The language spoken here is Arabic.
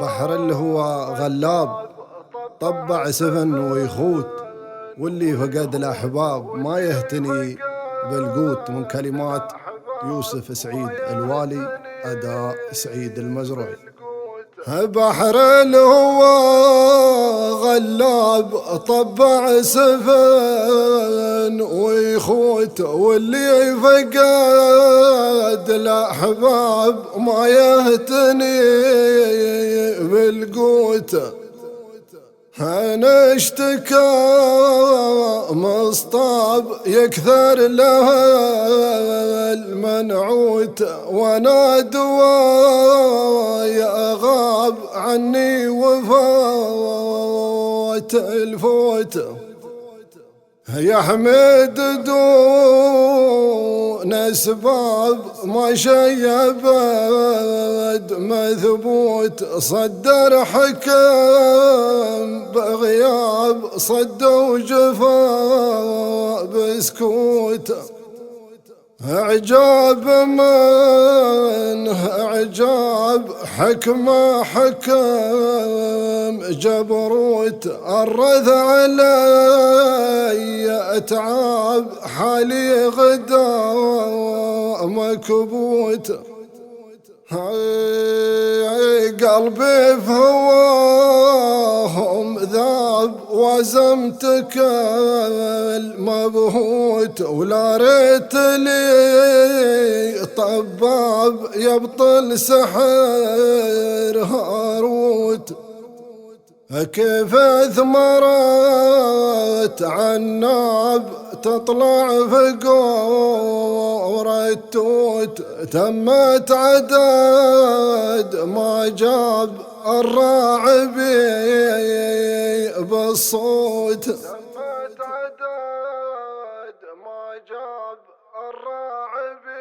بحر الهوى غلاب، طبع سفن ويخوت، واللي فقد الأحباب ما يهتني بالقوت. من كلمات يوسف سعيد الوالي، أداء سعيد المزروعي. بحر الهوى غلاب، طبع سفن ويخوت، واللي فقد الأحباب ما يهتني بالقوت. أنا اشتكى مصطاب يكثر لها المنعوت، وانا دوايا غاب عني وفات الفوت. يا حميد دون اسباب ما شيب مثبوت، صدر حكم بغياب صد وجفا بسكوت. اعجاب منه اعجاب حكمه حكم جبروت، الرث علي اتعاب حالي غدا مكبوت. قلبي في هواهم ذاب وزمتك المبهوت، ولا ريت لي طباب يبطل سحر هاروت. كيف ثمرت عناب تطلع في قور التوت، تمت عدد ما جاب الراعبي بالصوت. تمت عدد ما جاب الراعبي